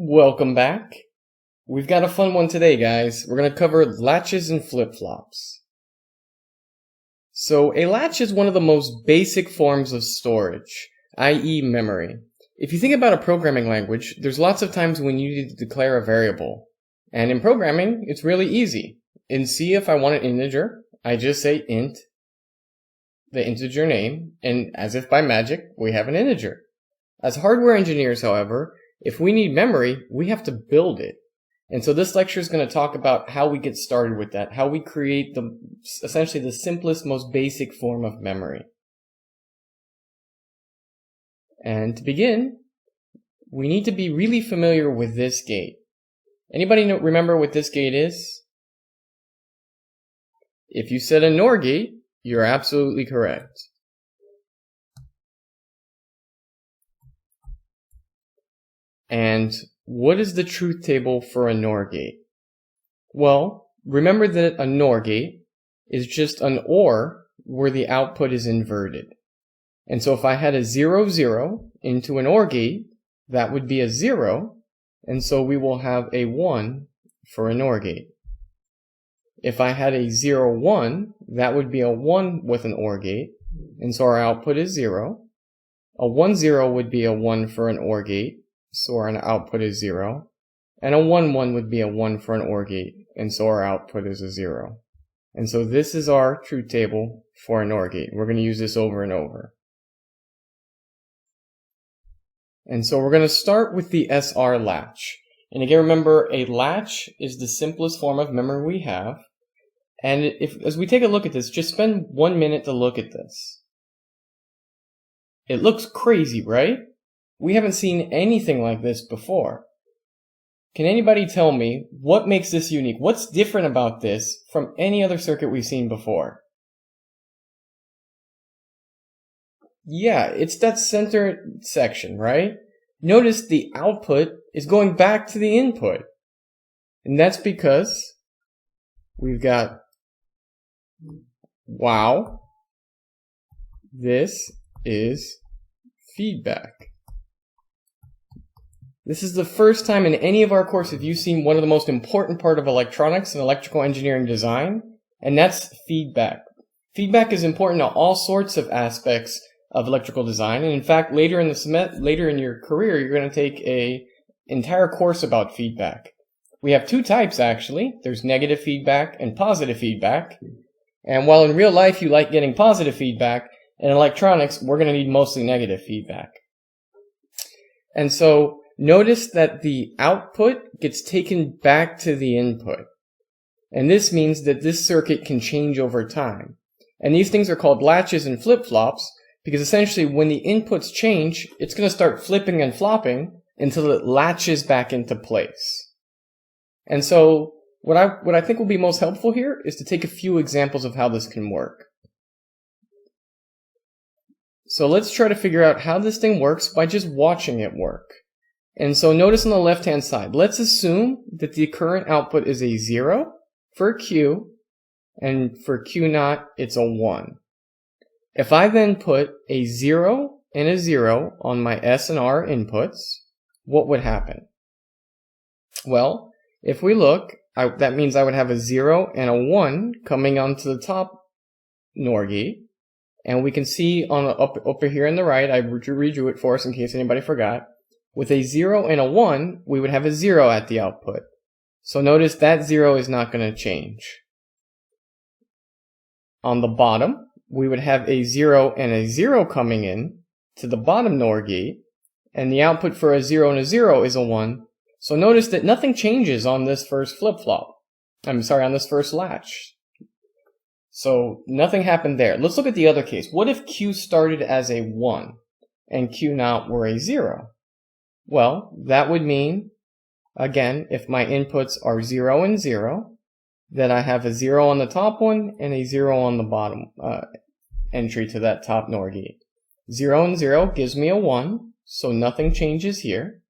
Welcome back. We've got a fun one today, guys. We're going to cover latches and flip-flops. So a latch is one of the most basic forms of storage, i.e. memory. If you think about a programming language, there's lots of times when you need to declare a variable. And in programming, it's really easy. In C, if I want an integer, I just say int, the integer name, and as if by magic, we have an integer. As hardware engineers, however, if we need memory, we have to build it. And so this lecture is going to talk about how we get started with that, how we create essentially the simplest, most basic form of memory. And to begin, we need to be really familiar with this gate. Anybody remember what this gate is? If you said a NOR gate, you're absolutely correct. And what is the truth table for a NOR gate? Well, remember that a NOR gate is just an OR where the output is inverted. And so if I had a 0, 0 into an OR gate, that would be a 0, and so we will have a 1 for a NOR gate. If I had a 0, 1, that would be a 1 with an OR gate, and so our output is 0. A 1, 0 would be a 1 for an OR gate, so our output is 0. And a 1, 1 would be a 1 for an OR gate, and so our output is a 0. And so this is our truth table for an OR gate. We're going to use this over and over. And so we're going to start with the SR latch. And again, remember, a latch is the simplest form of memory we have. And as we take a look at this, just spend 1 minute to look at this. It looks crazy, right? We haven't seen anything like this before. Can anybody tell me what makes this unique? What's different about this from any other circuit we've seen before? Yeah, it's that center section, right? Notice the output is going back to the input. And that's because we've got, wow, this is feedback. This is the first time in any of our courses you've seen one of the most important part of electronics and electrical engineering design, and that's feedback. Feedback is important to all sorts of aspects of electrical design, and in fact, later in your career, you're going to take an entire course about feedback. We have two types, actually. There's negative feedback and positive feedback. And while in real life you like getting positive feedback, in electronics, we're going to need mostly negative feedback. And so, notice that the output gets taken back to the input. And this means that this circuit can change over time. And these things are called latches and flip-flops because essentially when the inputs change, it's going to start flipping and flopping until it latches back into place. And so what I think will be most helpful here is to take a few examples of how this can work. So let's try to figure out how this thing works by just watching it work. And so notice on the left-hand side, let's assume that the current output is a 0 for Q, and for Q0, it's a 1. If I then put a 0 and a 0 on my S and R inputs, what would happen? Well, if we look, that means I would have a 0 and a 1 coming onto the top NOR gate. And we can see up here on the right, I redrew it for us in case anybody forgot. With a 0 and a 1, we would have a 0 at the output. So notice that 0 is not going to change. On the bottom, we would have a 0 and a 0 coming in to the bottom NOR gate, and the output for a 0 and a 0 is a 1. So notice that nothing changes on this first flip-flop. On this first latch. So nothing happened there. Let's look at the other case. What if Q started as a 1 and Q0 were a 0? Well, that would mean, again, if my inputs are 0 and 0, that I have a 0 on the top one and a 0 on the bottom entry to that top NOR gate. 0 and 0 gives me a 1, so nothing changes here.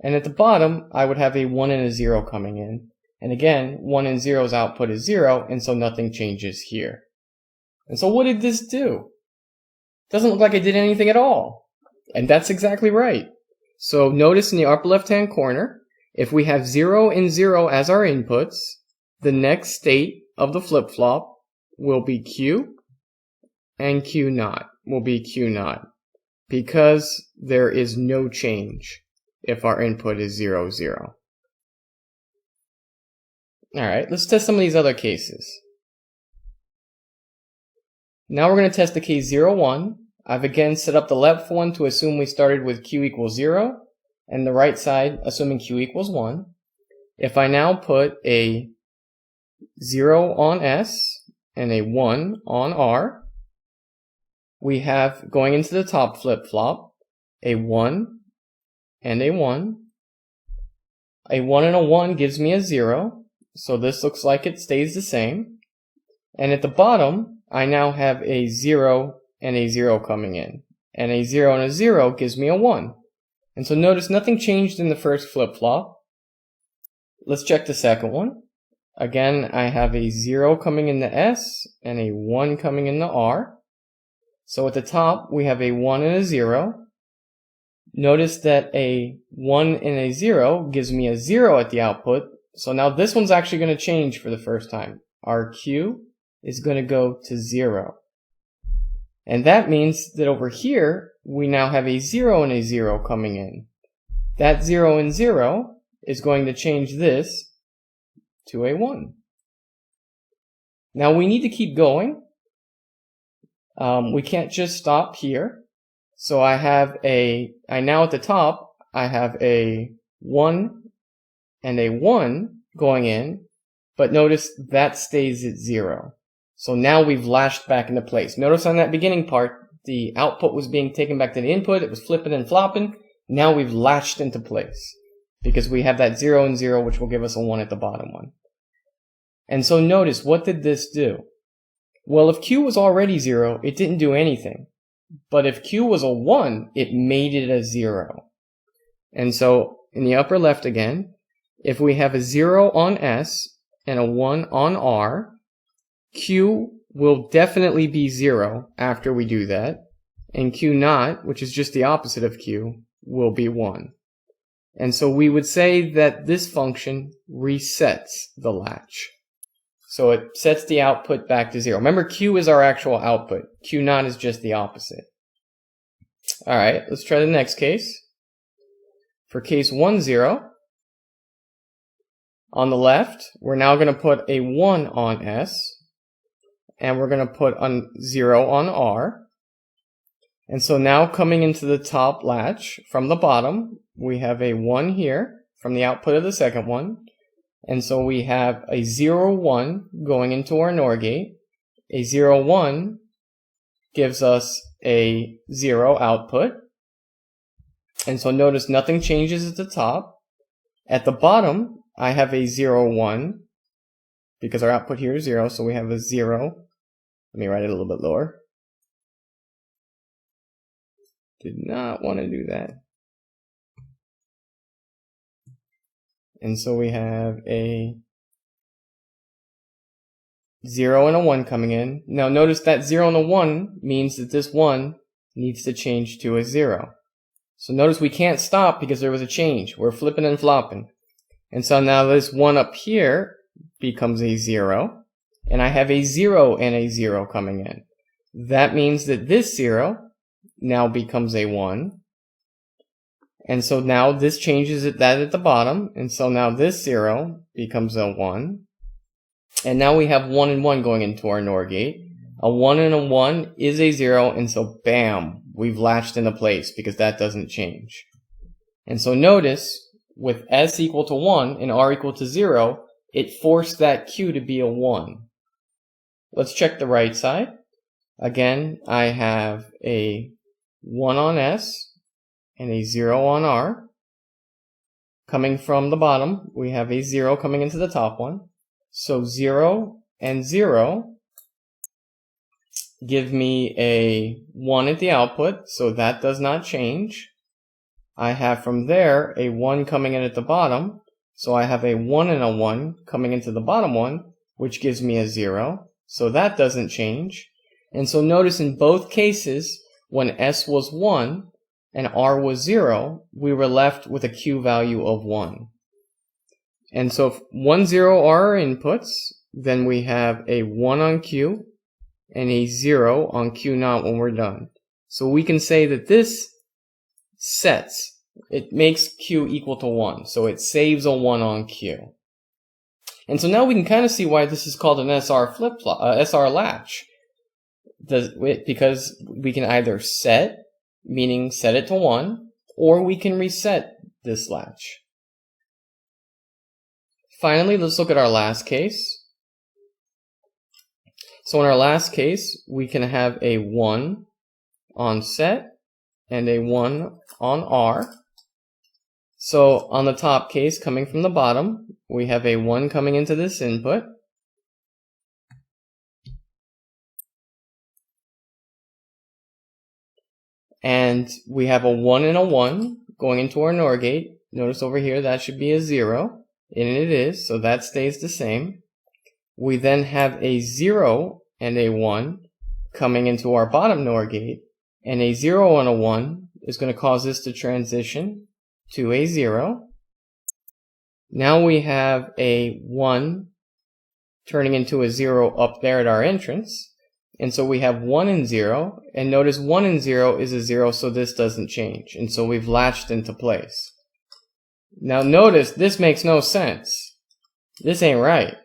And at the bottom, I would have a 1 and a 0 coming in. And again, 1 and 0's output is 0, and so nothing changes here. And so what did this do? Doesn't look like it did anything at all. And that's exactly right. So notice in the upper left-hand corner, If we have 0 and 0 as our inputs, the next state of the flip-flop will be Q, and Q naught will be Q naught, because there is no change if our input is 0, 0. Alright, let's test some of these other cases. Now we're going to test the case 0, 1. I've again set up the left one to assume we started with Q equals 0, and the right side assuming Q equals 1. If I now put a 0 on S and a 1 on R, we have, going into the top flip-flop, a 1 and a 1. A 1 and a 1 gives me a 0, so this looks like it stays the same. And at the bottom, I now have a 0 and a 0 coming in. And a 0 and a 0 gives me a 1. And so notice nothing changed in the first flip-flop. Let's check the second one. Again, I have a 0 coming in the S and a 1 coming in the R. So at the top, we have a 1 and a 0. Notice that a 1 and a 0 gives me a 0 at the output. So now this one's actually going to change for the first time. Our Q is going to go to 0. And that means that over here, we now have a 0 and a 0 coming in. That 0 and 0 is going to change this to a 1. Now we need to keep going. We can't just stop here. So I now at the top, I have a 1 and a 1 going in, but notice that stays at 0. So now we've latched back into place. Notice on that beginning part, the output was being taken back to the input, it was flipping and flopping. Now we've latched into place because we have that 0 and 0, which will give us a 1 at the bottom one. And so notice, what did this do? Well, if Q was already 0, it didn't do anything. But if Q was a 1, it made it a 0. And so in the upper left again, if we have a 0 on S and a 1 on R, Q will definitely be 0 after we do that, and Q naught, which is just the opposite of Q, will be 1. And so we would say that this function resets the latch. So it sets the output back to 0. Remember, Q is our actual output. Q naught is just the opposite. Alright, let's try the next case. For case 1, 0, on the left, we're now going to put a 1 on S, and we're going to put a 0 on R. And so now coming into the top latch from the bottom, we have a 1 here from the output of the second one. And so we have a 0, 1 going into our NOR gate. A 0, 1 gives us a 0 output. And so notice nothing changes at the top. At the bottom, I have a 0, 1 because our output here is 0, so we have a 0. Let me write it a little bit lower. Did not want to do that. And so we have a 0 and a 1 coming in. Now notice that 0 and a 1 means that this 1 needs to change to a 0. So notice we can't stop because there was a change. We're flipping and flopping. And so now this 1 up here becomes a 0. And I have a 0 and a 0 coming in. That means that this 0 now becomes a 1. And so now this changes that at the bottom. And so now this 0 becomes a 1. And now we have 1 and 1 going into our NOR gate. A 1 and a 1 is a 0. And so bam, we've latched into place because that doesn't change. And so notice with S equal to 1 and R equal to 0, it forced that Q to be a 1. Let's check the right side. Again, I have a 1 on S and a 0 on R. Coming from the bottom, we have a 0 coming into the top one. So 0 and 0 give me a 1 at the output, so that does not change. I have from there a 1 coming in at the bottom, so I have a 1 and a 1 coming into the bottom one, which gives me a 0. So that doesn't change. And so notice in both cases, when S was 1 and R was 0, we were left with a Q value of 1. And so if 1, 0 are our inputs, then we have a 1 on Q and a 0 on Q naught when we're done. So we can say that this sets, it makes Q equal to 1. So it saves a 1 on Q. And so now we can kind of see why this is called an SR flip-flop, SR latch. Because we can either set, meaning set it to 1, or we can reset this latch. Finally, let's look at our last case. So in our last case, we can have a 1 on set and a 1 on R. So on the top case, coming from the bottom, we have a 1 coming into this input. And we have a 1 and a 1 going into our NOR gate. Notice over here that should be a 0, and it is, so that stays the same. We then have a 0 and a 1 coming into our bottom NOR gate, and a 0 and a 1 is going to cause this to transition to a 0. Now we have a 1 turning into a 0 up there at our entrance. And so we have 1 and 0, and notice 1 and 0 is a 0, so this doesn't change. And so we've latched into place. Now notice this makes no sense. This ain't right,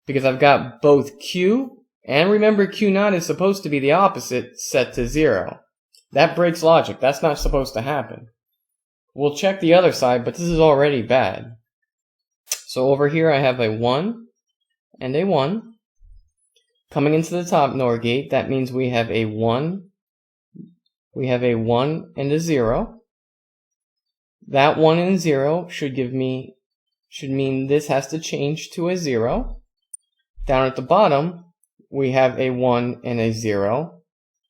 because I've got both Q, and remember Q naught is supposed to be the opposite, set to 0. That breaks logic. That's not supposed to happen. We'll check the other side, but this is already bad. So over here I have a 1 and a 1. Coming into the top NOR gate, that means we have a 1 and a 0. That 1 and 0 should mean this has to change to a 0. Down at the bottom, we have a 1 and a 0,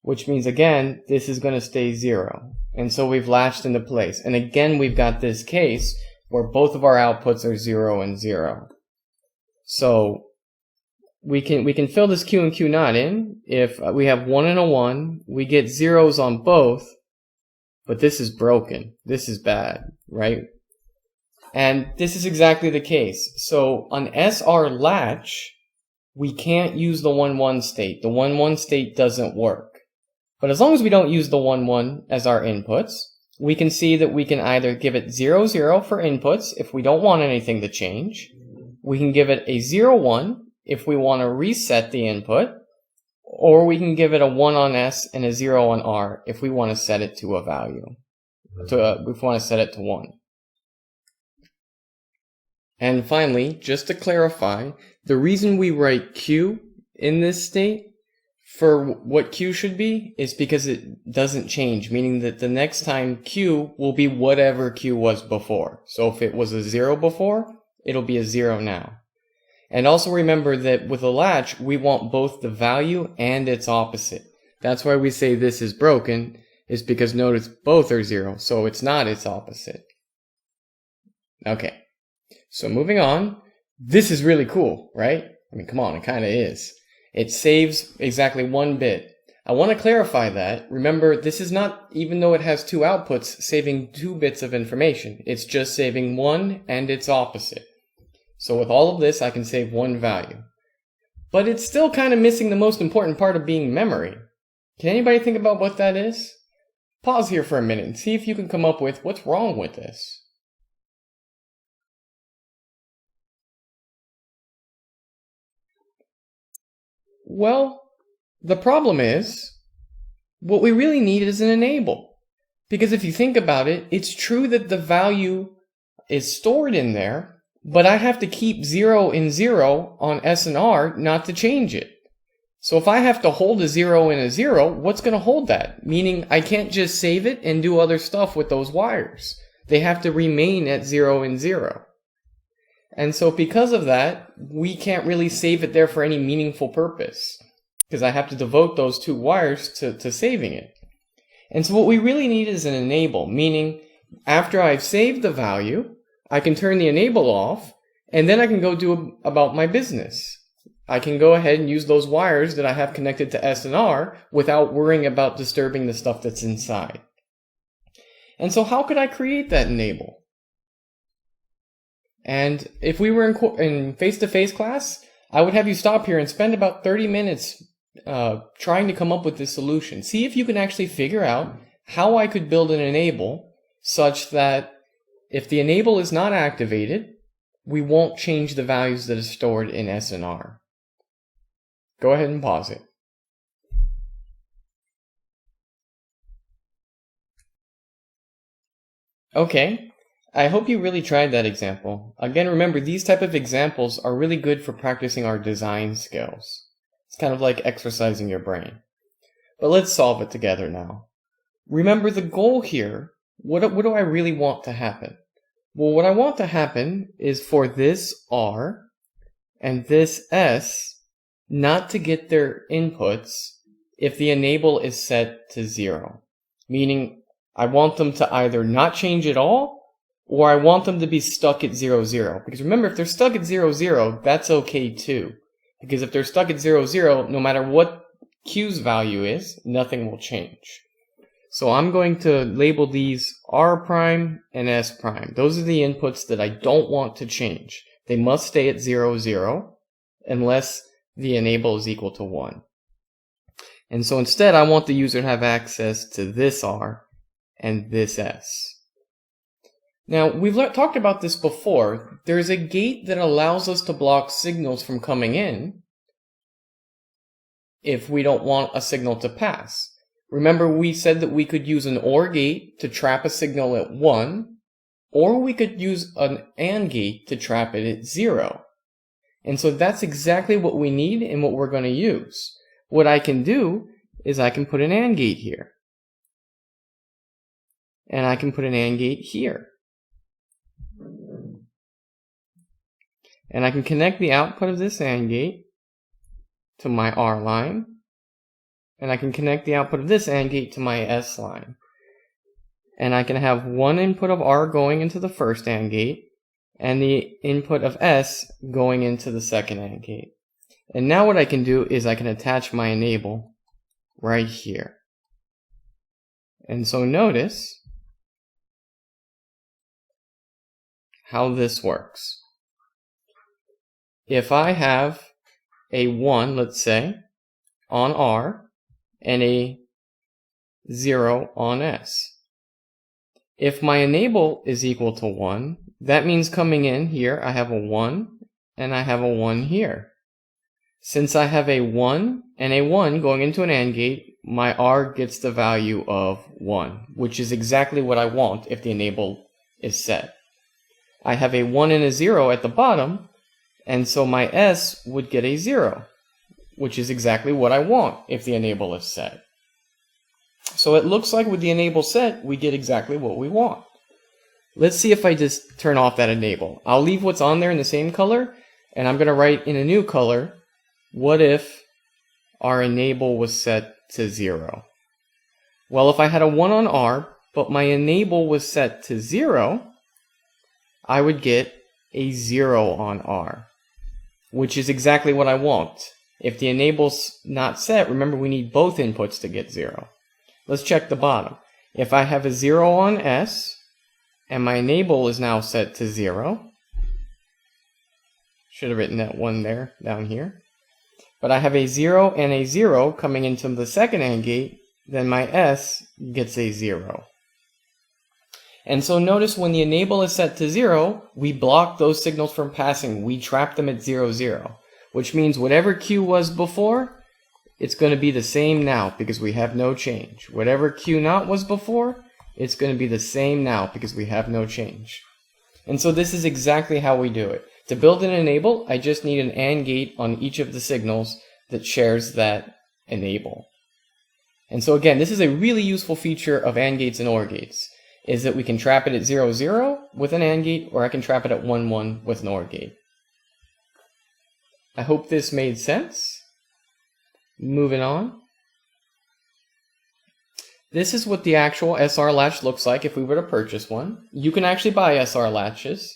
which means again, this is going to stay 0. And so we've latched into place. And again, we've got this case where both of our outputs are 0 and 0. So we can fill this Q and Q naught in. If we have 1 and a 1, we get zeros on both, but this is broken. This is bad, right? And this is exactly the case. So on SR latch, we can't use the 1-1 state. The 1-1 state doesn't work. But as long as we don't use the 1-1 as our inputs, we can see that we can either give it 0-0 for inputs if we don't want anything to change. We can give it a 0-1 if we want to reset the input, or we can give it a 1 on S and a 0 on R if we want to set it to a value, if we want to set it to 1. And finally, just to clarify, the reason we write Q in this state for what Q should be is because it doesn't change, meaning that the next time Q will be whatever Q was before. So if it was a 0 before, it'll be a 0 now. And also remember that with a latch, we want both the value and its opposite. That's why we say this is broken, is because notice both are 0, so it's not its opposite. Okay, so moving on. This is really cool, right? I mean, come on, it kind of is. It saves exactly 1 bit. I want to clarify that. Remember, this is not, even though it has 2 outputs, saving 2 bits of information. It's just saving 1 and its opposite. So with all of this, I can save 1 value. But it's still kind of missing the most important part of being memory. Can anybody think about what that is? Pause here for a minute and see if you can come up with what's wrong with this. Well, the problem is, what we really need is an enable. Because if you think about it, it's true that the value is stored in there, but I have to keep 0 and 0 on S and R not to change it. So if I have to hold a 0 and a 0, what's going to hold that? Meaning I can't just save it and do other stuff with those wires. They have to remain at 0 and 0. And so because of that, we can't really save it there for any meaningful purpose, because I have to devote those 2 wires to saving it. And so what we really need is an enable, meaning after I've saved the value, I can turn the enable off, and then I can go do about my business. I can go ahead and use those wires that I have connected to S and R without worrying about disturbing the stuff that's inside. And so how could I create that enable? And if we were in face-to-face class, I would have you stop here and spend about 30 minutes trying to come up with this solution. See if you can actually figure out how I could build an enable such that if the enable is not activated, we won't change the values that are stored in SNR. Go ahead and pause it. Okay, I hope you really tried that example. Again, remember, these type of examples are really good for practicing our design skills. It's kind of like exercising your brain. But let's solve it together now. Remember the goal here. What do I really want to happen? Well, what I want to happen is for this R and this S not to get their inputs if the enable is set to 0. Meaning, I want them to either not change at all, or I want them to be stuck at 0, 0. Because remember, if they're stuck at 0, 0, that's okay too. Because if they're stuck at 0, 0, no matter what Q's value is, nothing will change. So I'm going to label these R prime and S prime. Those are the inputs that I don't want to change. They must stay at 0, 0 unless the enable is equal to 1. And so instead, I want the user to have access to this R and this S. Now, we've talked about this before. There's a gate that allows us to block signals from coming in if we don't want a signal to pass. Remember, we said that we could use an OR gate to trap a signal at 1, or we could use an AND gate to trap it at 0. And so that's exactly what we need and what we're going to use. What I can do is I can put an AND gate here. And I can put an AND gate here. And I can connect the output of this AND gate to my R line. And I can connect the output of this AND gate to my S line. And I can have one input of R going into the first AND gate, and the input of S going into the second AND gate. And now what I can do is I can attach my enable right here. And so notice how this works. If I have a 1, let's say, on R, and a 0 on S. If my enable is equal to 1, that means coming in here I have a 1 and I have a 1 here. Since I have a 1 and a 1 going into an AND gate, my R gets the value of 1, which is exactly what I want if the enable is set. I have a 1 and a 0 at the bottom, and so my S would get a 0, which is exactly what I want if the enable is set. So it looks like with the enable set, we get exactly what we want. Let's see if I just turn off that enable. I'll leave what's on there in the same color, and I'm going to write in a new color, what if our enable was set to 0? Well, if I had a 1 on R, but my enable was set to 0, I would get a 0 on R, which is exactly what I want. If the enable's not set, remember we need both inputs to get 0. Let's check the bottom. If I have a 0 on S, and my enable is now set to 0, should have written that 1 there, down here. But I have a 0 and a 0 coming into the second AND gate, then my S gets a 0. And so notice when the enable is set to 0, we block those signals from passing. We trap them at 0, 0. Which means whatever Q was before, it's going to be the same now because we have no change. Whatever Q naught was before, it's going to be the same now because we have no change. And so this is exactly how we do it. To build an enable, I just need an AND gate on each of the signals that shares that enable. And so again, this is a really useful feature of AND gates and OR gates, is that we can trap it at 0, 0 with an AND gate, or I can trap it at 1, 1 with an OR gate. I hope this made sense. Moving on. This is what the actual SR latch looks like if we were to purchase one. You can actually buy SR latches.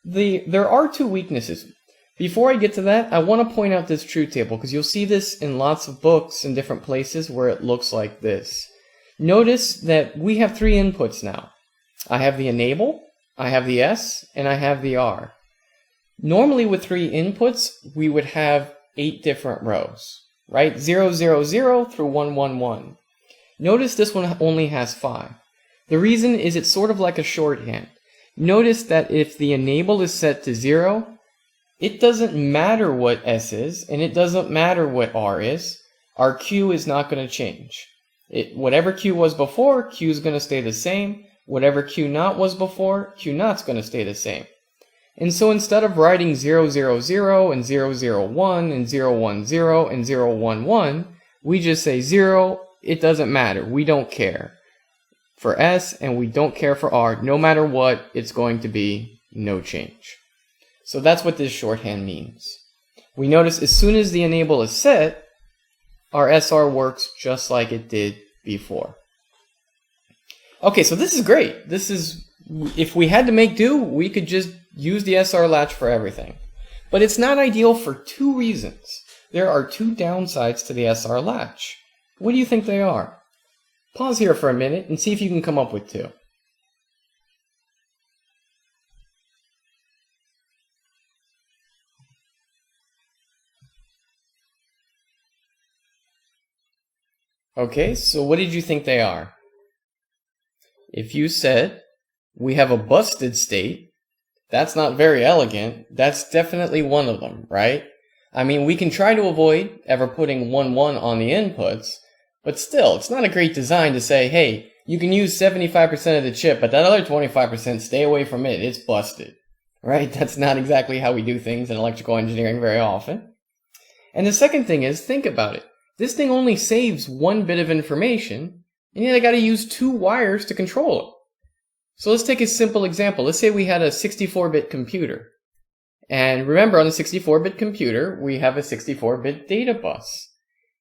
There are two weaknesses. Before I get to that, I want to point out this truth table because you'll see this in lots of books in different places where it looks like this. Notice that we have three inputs now. I have the enable, I have the S, and I have the R. Normally with 3 inputs, we would have 8 different rows, right? 0, 0, 0 through 1, 1, 1. Notice this one only has 5. The reason is it's sort of like a shorthand. Notice that if the enable is set to 0, it doesn't matter what S is, and it doesn't matter what R is. Our Q is not going to change. Whatever Q was before, Q is going to stay the same. Whatever Q naught was before, Q naught's going to stay the same. And so instead of writing 0, 0, 0 and 0, 0, 1 and 0, 1, 0 and 0, 1, 1, we just say 0, it doesn't matter. We don't care for S and we don't care for R. No matter what, it's going to be no change. So that's what this shorthand means. We notice as soon as the enable is set, our SR works just like it did before. Okay, so this is great. If we had to make do, we could just use the SR latch for everything. But it's not ideal for 2 reasons. There are 2 downsides to the SR latch. What do you think they are? Pause here for a minute and see if you can come up with 2. Okay, so what did you think they are? If you said we have a busted state, that's not very elegant. That's definitely one of them, right? I mean, we can try to avoid ever putting 1, 1 on the inputs, but still, it's not a great design to say, hey, you can use 75% of the chip, but that other 25%, stay away from it. It's busted, right? That's not exactly how we do things in electrical engineering very often. And the second thing is, think about it. This thing only saves 1 bit of information, and yet I got to use 2 wires to control it. So let's take a simple example. Let's say we had a 64-bit computer. And remember, on a 64-bit computer, we have a 64-bit data bus.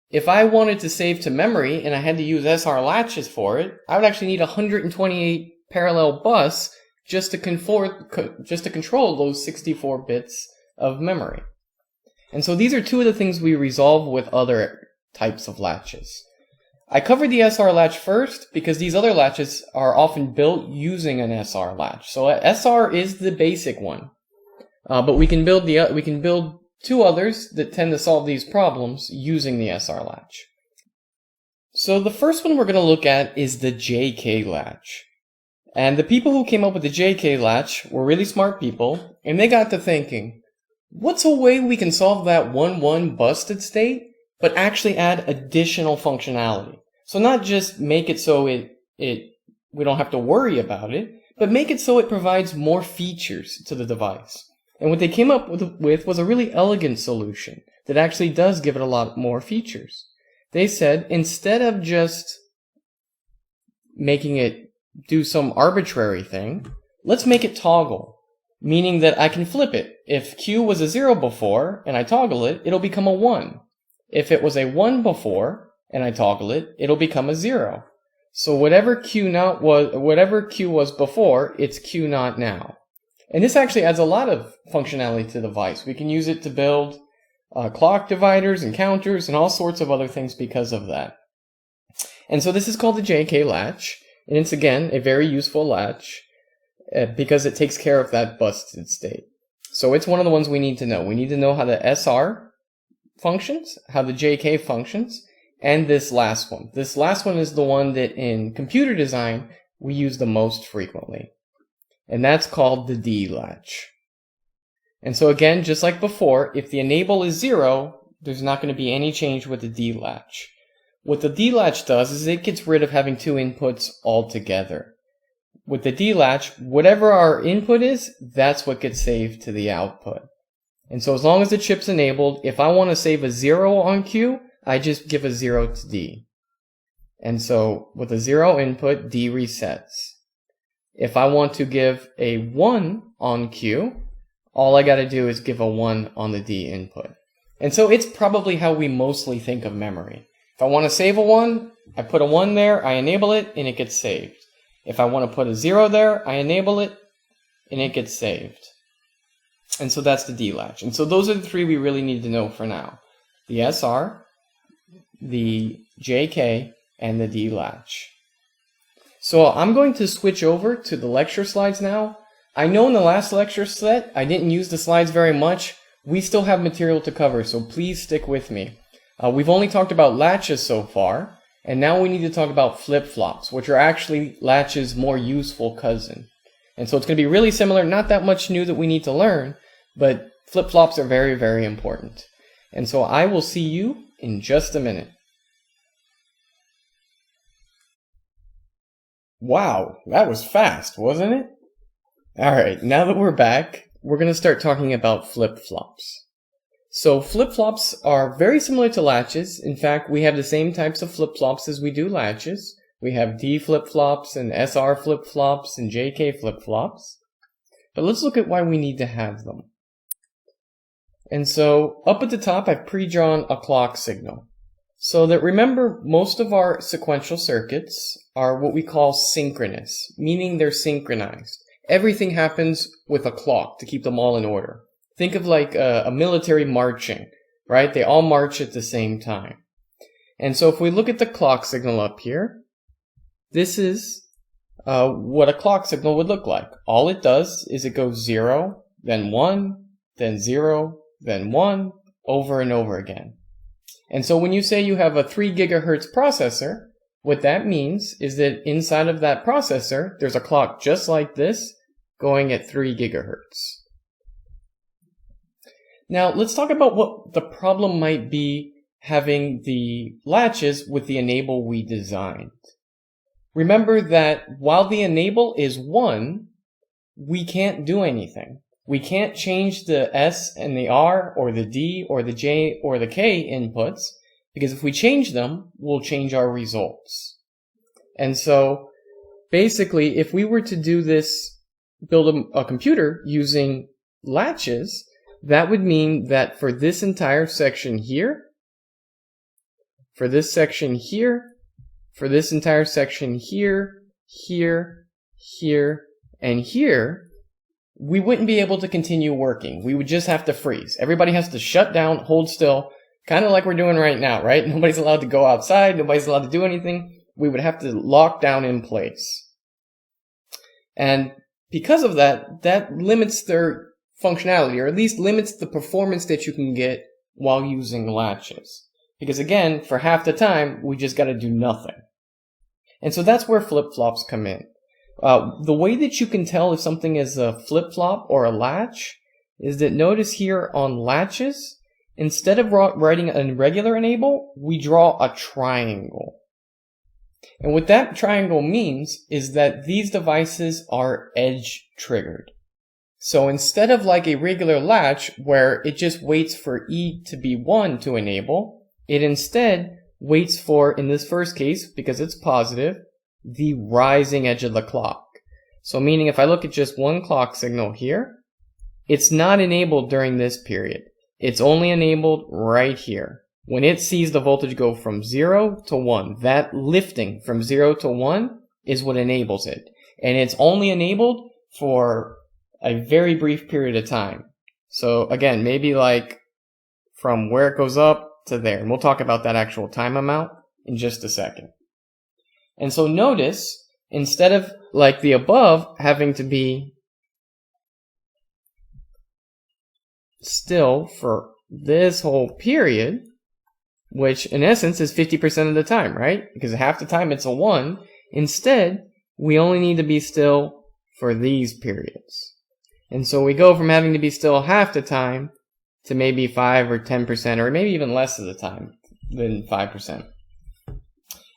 If I wanted to save to memory and I had to use SR latches for it, I would actually need a 128 parallel bus just to control those 64 bits of memory. And so these are 2 of the things we resolve with other types of latches. I covered the SR latch first because these other latches are often built using an SR latch. So SR is the basic one, but we can build 2 others that tend to solve these problems using the SR latch. So the first one we're going to look at is the JK latch. And the people who came up with the JK latch were really smart people, and they got to thinking, what's a way we can solve that 1-1 busted state, but actually add additional functionality? So not just make it so we don't have to worry about it, but make it so it provides more features to the device. And what they came up with was a really elegant solution that actually does give it a lot more features. They said, instead of just making it do some arbitrary thing, let's make it toggle, meaning that I can flip it. If Q was a 0 before and I toggle it, it'll become a 1. If it was a 1 before and I toggle it, it'll become a 0. So whatever Q was before, it's Q naught now. And this actually adds a lot of functionality to the device. We can use it to build clock dividers and counters and all sorts of other things because of that. And so this is called the JK latch, and it's again a very useful latch because it takes care of that busted state. So it's one of the ones we need to know. We need to know how the SR functions, how the JK functions, and this last one. This last one is the one that in computer design we use the most frequently. And that's called the D latch. And so again, just like before, if the enable is 0, there's not going to be any change with the D latch. What the D latch does is it gets rid of having 2 inputs altogether. With the D latch, whatever our input is, that's what gets saved to the output. And so as long as the chip's enabled, if I want to save a 0 on Q, I just give a 0 to D. And so with a 0 input, D resets. If I want to give a 1 on Q, all I got to do is give a 1 on the D input. And so it's probably how we mostly think of memory. If I want to save a 1, I put a 1 there, I enable it, and it gets saved. If I want to put a 0 there, I enable it, and it gets saved. And so that's the D latch. And so those are the 3 we really need to know for now. The SR, the JK, and the D latch. So I'm going to switch over to the lecture slides now. I know in the last lecture set, I didn't use the slides very much. We still have material to cover, so please stick with me. We've only talked about latches so far, and now we need to talk about flip-flops, which are actually latches' more useful cousin. And so it's going to be really similar, not that much new that we need to learn, but flip-flops are very, very important. And so I will see you in just a minute. Wow, that was fast, wasn't it? Alright, now that we're back, we're going to start talking about flip-flops. So flip-flops are very similar to latches. In fact, we have the same types of flip-flops as we do latches. We have D flip-flops and SR flip-flops and JK flip-flops. But let's look at why we need to have them. And so up at the top, I've pre-drawn a clock signal. So that remember, most of our sequential circuits are what we call synchronous, meaning they're synchronized. Everything happens with a clock to keep them all in order. Think of like a military marching, right? They all march at the same time. And so if we look at the clock signal up here, this is what a clock signal would look like. All it does is it goes 0, then 1, then 0, then 1, over and over again. And so when you say you have a 3 gigahertz processor, what that means is that inside of that processor, there's a clock just like this going at 3 gigahertz. Now, let's talk about what the problem might be having the latches with the enable we designed. Remember that while the enable is 1, we can't do anything. We can't change the S and the R or the D or the J or the K inputs, because if we change them, we'll change our results. And so basically, if we were to do this, build a computer using latches, that would mean that for this entire section here, for this section here, for this entire section here, here, here, and here, we wouldn't be able to continue working. We would just have to freeze. Everybody has to shut down, hold still, kind of like we're doing right now, right? Nobody's allowed to go outside. Nobody's allowed to do anything. We would have to lock down in place. And because of that, that limits their functionality, or at least limits the performance that you can get while using latches. Because again, for half the time, we just got to do nothing. And so that's where flip-flops come in. The way that you can tell if something is a flip-flop or a latch is that notice here on latches, instead of writing a regular enable, we draw a triangle. And what that triangle means is that these devices are edge triggered. So instead of like a regular latch where it just waits for E to be 1 to enable, it instead waits for, in this first case, because it's positive, the rising edge of the clock. So meaning if I look at just one clock signal here, it's not enabled during this period. It's only enabled right here. When it sees the voltage go from 0 to 1, that lifting from 0 to 1 is what enables it. And it's only enabled for a very brief period of time. So again, maybe like from where it goes up to there. And we'll talk about that actual time amount in just a second. And so notice, instead of like the above having to be still for this whole period, which in essence is 50% of the time, right? Because half the time it's a 1. Instead, we only need to be still for these periods. And so we go from having to be still half the time to maybe 5 or 10%, or maybe even less of the time than 5%.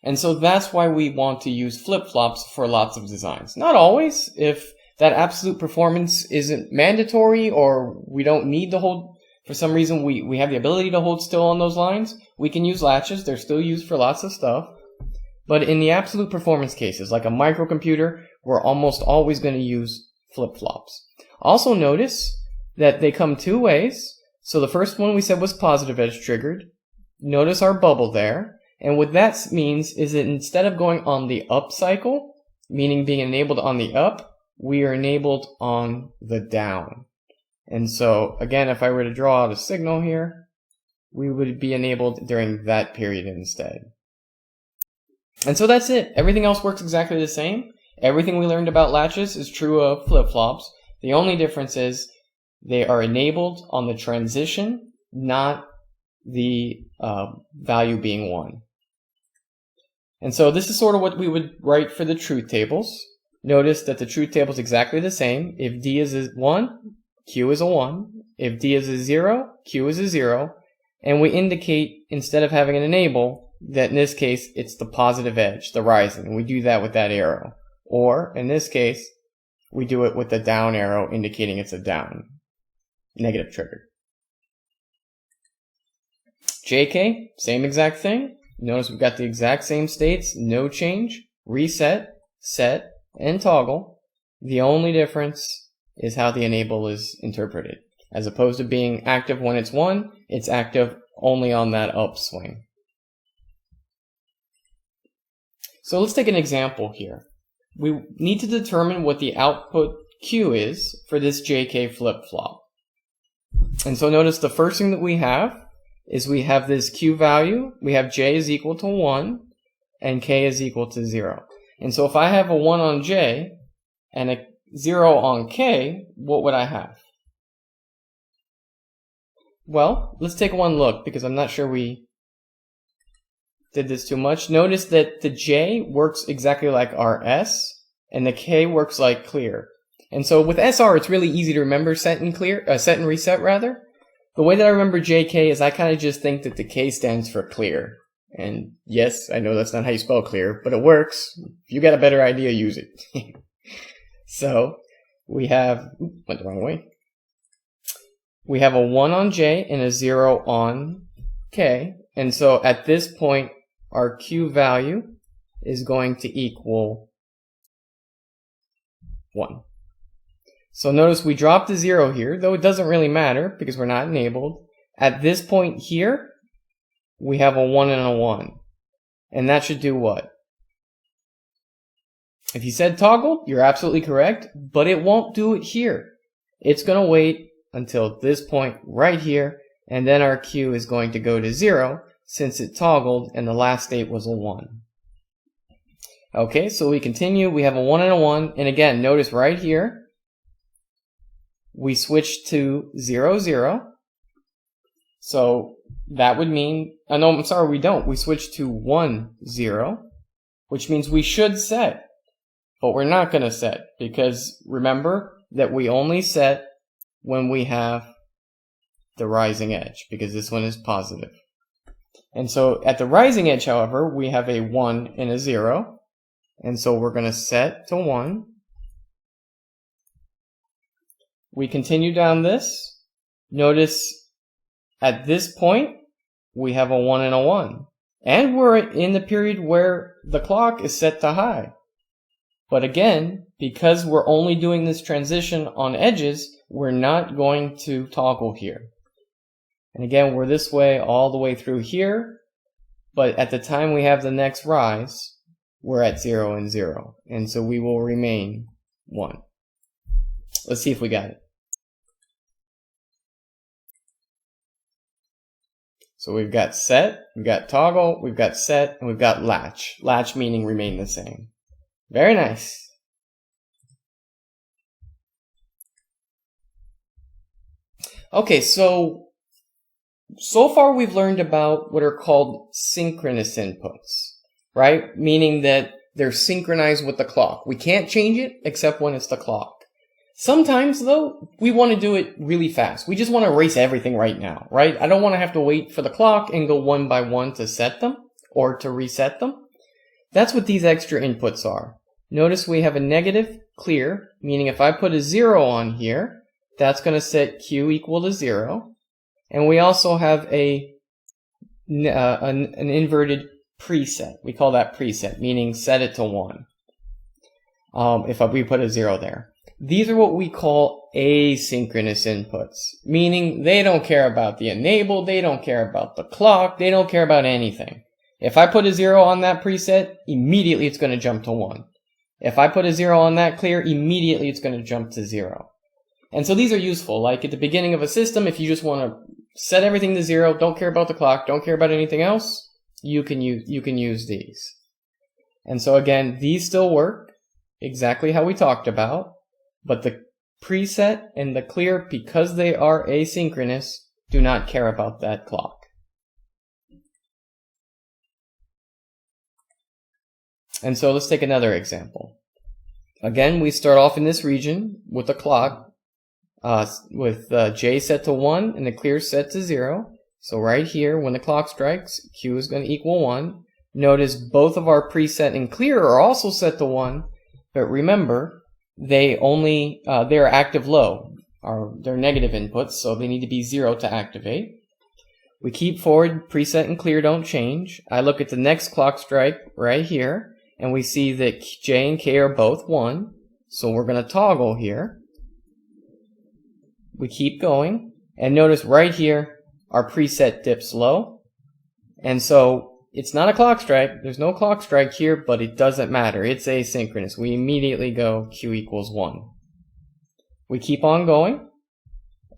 And so that's why we want to use flip-flops for lots of designs. Not always. If that absolute performance isn't mandatory or we don't need to hold, for some reason we have the ability to hold still on those lines, we can use latches. They're still used for lots of stuff. But in the absolute performance cases, like a microcomputer, we're almost always going to use flip-flops. Also notice that they come two ways. So the first one we said was positive edge triggered. Notice our bubble there. And what that means is that instead of going on the up cycle, meaning being enabled on the up, we are enabled on the down. And so, again, if I were to draw out a signal here, we would be enabled during that period instead. And so that's it. Everything else works exactly the same. Everything we learned about latches is true of flip-flops. The only difference is they are enabled on the transition, not the value being 1. And so this is sort of what we would write for the truth tables. Notice that the truth table is exactly the same. If D is a 1, Q is a 1. If D is a 0, Q is a 0. And we indicate, instead of having an enable, that in this case it's the positive edge, the rising. And we do that with that arrow. Or, in this case, we do it with the down arrow indicating it's a down. Negative trigger. JK, same exact thing. Notice we've got the exact same states, no change, reset, set, and toggle. The only difference is how the enable is interpreted. As opposed to being active when it's 1, it's active only on that upswing. So let's take an example here. We need to determine what the output Q is for this JK flip-flop. And so notice the first thing that we have is we have this Q value. We have J is equal to 1 and K is equal to 0. And so if I have a 1 on J and a 0 on K, what would I have? Well, let's take one look because I'm not sure we did this too much. Notice that the J works exactly like our S and the K works like clear. And so with SR, it's really easy to remember set and reset rather. The way that I remember JK is I kind of just think that the K stands for clear. And yes, I know that's not how you spell clear, but it works. If you got a better idea, use it. So we have, went the wrong way. We have a 1 on J and a 0 on K. And so at this point, our Q value is going to equal 1. So notice we dropped the 0 here, though it doesn't really matter because we're not enabled. At this point here, we have a 1 and a 1. And that should do what? If you said toggle, you're absolutely correct, but it won't do it here. It's going to wait until this point right here, and then our Q is going to go to 0 since it toggled and the last state was a 1. Okay, so we continue. We have a 1 and a 1, and again, notice right here, we switch to 0, 0. So that would mean, no, I'm sorry, we don't. We switch to 1, 0, which means we should set, but we're not going to set because remember that we only set when we have the rising edge because this one is positive. And so at the rising edge, however, we have a 1 and a 0. And so we're going to set to 1. We continue down this. Notice at this point, we have a 1 and a 1. And we're in the period where the clock is set to high. But again, because we're only doing this transition on edges, we're not going to toggle here. And again, we're this way all the way through here. But at the time we have the next rise, we're at 0 and 0. And so we will remain 1. Let's see if we got it. So we've got set, we've got toggle, we've got set, and we've got latch. Latch meaning remain the same. Very nice. Okay, so far we've learned about what are called synchronous inputs, right? Meaning that they're synchronized with the clock. We can't change it except when it's the clock. Sometimes, though, we want to do it really fast. We just want to erase everything right now, right? I don't want to have to wait for the clock and go one by one to set them or to reset them. That's what these extra inputs are. Notice we have a negative clear, meaning if I put a 0 on here, that's going to set Q equal to 0. And we also have an inverted preset. We call that preset, meaning set it to 1. If we put a 0 there. These are what we call asynchronous inputs, meaning they don't care about the enable, they don't care about the clock, they don't care about anything. If I put a 0 on that preset, immediately it's going to jump to 1. If I put a 0 on that clear, immediately it's going to jump to 0. And so these are useful, like at the beginning of a system, if you just want to set everything to 0, don't care about the clock, don't care about anything else, you can use these. And so again, these still work exactly how we talked about. But the preset and the clear, because they are asynchronous, do not care about that clock. And so let's take another example. Again, we start off in this region with a clock with J set to 1 and the clear set to 0. So right here, when the clock strikes, Q is going to equal 1. Notice both of our preset and clear are also set to 1, but remember, they're active low. They're negative inputs, so they need to be 0 to activate. We keep forward, preset and clear don't change. I look at the next clock strike right here, and we see that J and K are both 1, so we're going to toggle here. We keep going, and notice right here, our preset dips low, and so it's not a clock strike. There's no clock strike here, but it doesn't matter. It's asynchronous. We immediately go Q equals 1. We keep on going.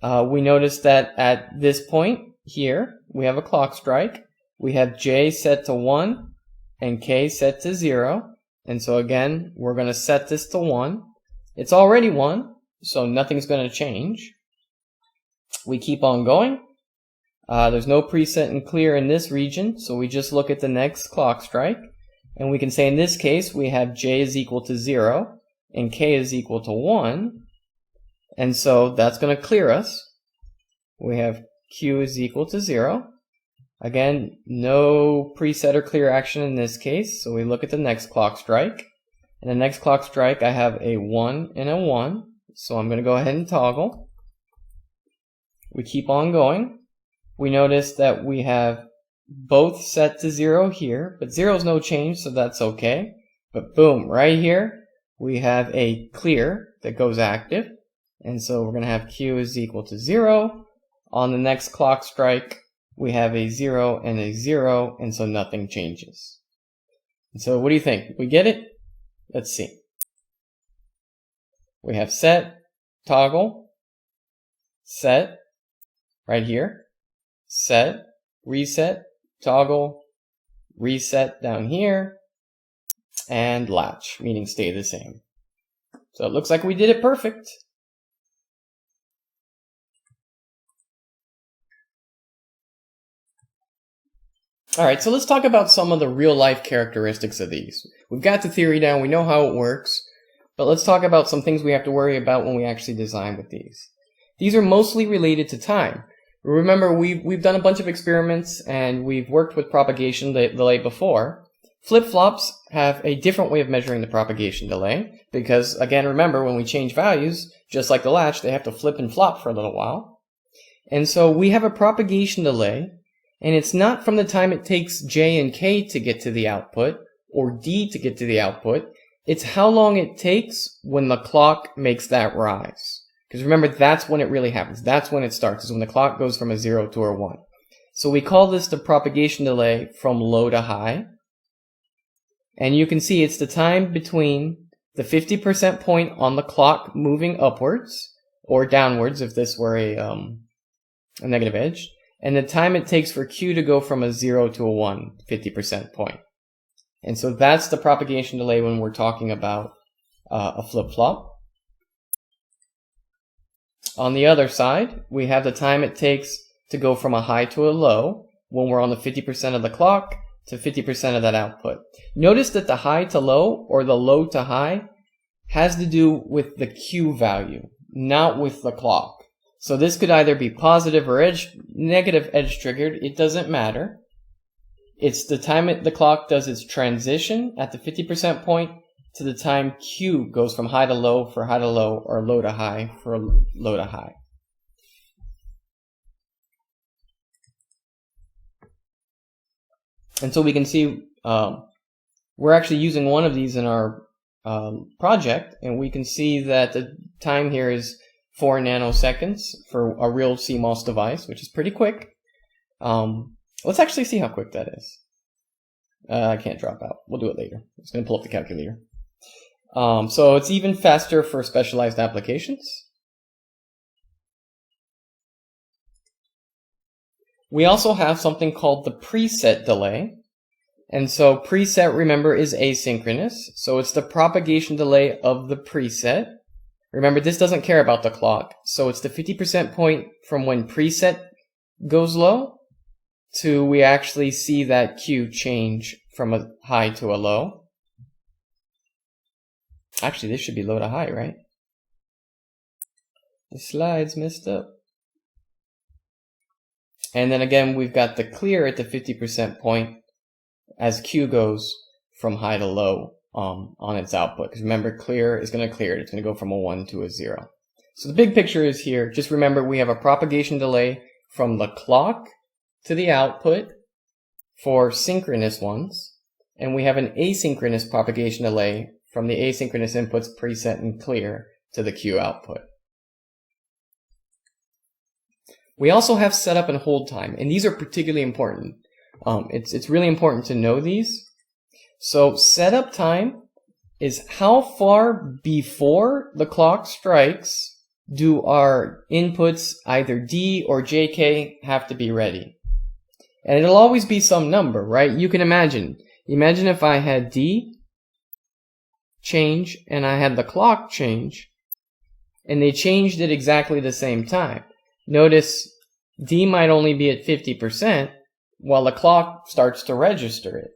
We notice that at this point here, we have a clock strike. We have J set to 1 and K set to 0. And so again, we're going to set this to 1. It's already 1, so nothing's going to change. We keep on going. There's no preset and clear in this region, so we just look at the next clock strike. And we can say in this case, we have J is equal to 0 and K is equal to 1. And so that's going to clear us. We have Q is equal to 0. Again, no preset or clear action in this case, so we look at the next clock strike. And the next clock strike, I have a 1 and a 1, so I'm going to go ahead and toggle. We keep on going. We notice that we have both set to 0 here, but 0 is no change, so that's okay. But boom, right here, we have a clear that goes active. And so we're going to have Q is equal to 0. On the next clock strike, we have a 0 and a 0, and so nothing changes. And so what do you think? We get it? Let's see. We have set, toggle, set, right here, set, reset, toggle, reset down here, and latch, meaning stay the same. So it looks like we did it perfect. Alright, so let's talk about some of the real-life characteristics of these. We've got the theory down, we know how it works, but let's talk about some things we have to worry about when we actually design with these. These are mostly related to time. Remember, we've done a bunch of experiments, and we've worked with propagation delay before. Flip-flops have a different way of measuring the propagation delay, because, again, remember, when we change values, just like the latch, they have to flip and flop for a little while. And so we have a propagation delay, and it's not from the time it takes J and K to get to the output, or D to get to the output. It's how long it takes when the clock makes that rise. Because remember, that's when it really happens. That's when it starts, is when the clock goes from a 0 to a 1. So we call this the propagation delay from low to high. And you can see it's the time between the 50% point on the clock moving upwards, or downwards if this were a negative edge, and the time it takes for Q to go from a 0 to a 1, 50% point. And so that's the propagation delay when we're talking about a flip-flop. On the other side, we have the time it takes to go from a high to a low when we're on the 50% of the clock to 50% of that output. Notice that the high to low or the low to high has to do with the Q value, not with the clock. So this could either be positive or negative edge triggered. It doesn't matter. It's the time the clock does its transition at the 50% point to the time Q goes from high to low for high to low or low to high for low to high. And so we can see we're actually using one of these in our project, and we can see that the time here is 4 nanoseconds for a real CMOS device, which is pretty quick. Let's actually see how quick that is. I can't drop out. We'll do it later. I'm just going to pull up the calculator. So it's even faster for specialized applications. We also have something called the preset delay. And so preset, remember, is asynchronous. So it's the propagation delay of the preset. Remember, this doesn't care about the clock, so it's the 50% point from when preset goes low to we actually see that Q change from a high to a low. Actually, this should be low to high, right? The slide's messed up. And then again, we've got the clear at the 50% point as Q goes from high to low on its output. Because remember, clear is going to clear it. It's going to go from a 1 to a 0. So the big picture is here. Just remember, we have a propagation delay from the clock to the output for synchronous ones. And we have an asynchronous propagation delay from the asynchronous inputs preset and clear to the Q output. We also have setup and hold time, and these are particularly important. It's really important to know these. So setup time is how far before the clock strikes do our inputs, either D or JK, have to be ready. And it'll always be some number, right? You can imagine if I had D change and I had the clock change, and they changed at exactly the same time. Notice D might only be at 50% while the clock starts to register it.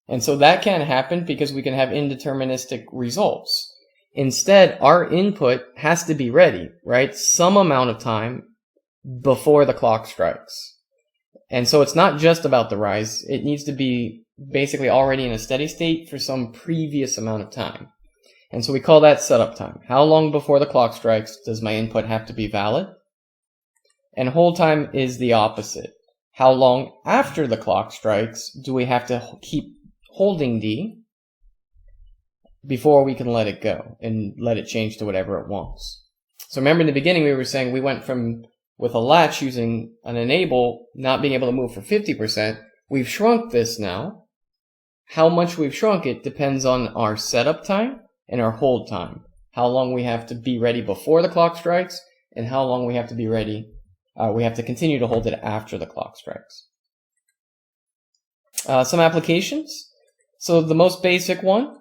And so that can't happen because we can have indeterministic results. Instead, our input has to be ready, right? Some amount of time before the clock strikes. And so it's not just about the rise. It needs to be basically already in a steady state for some previous amount of time. And so we call that setup time. How long before the clock strikes does my input have to be valid? And hold time is the opposite. How long after the clock strikes do we have to keep holding D before we can let it go and let it change to whatever it wants? So remember in the beginning we were saying we went from, with a latch using an enable, not being able to move for 50%. We've shrunk this now. How much we've shrunk it depends on our setup time and our hold time. How long we have to be ready before the clock strikes and how long we have to be ready. We have to continue to hold it after the clock strikes. Some applications. So the most basic one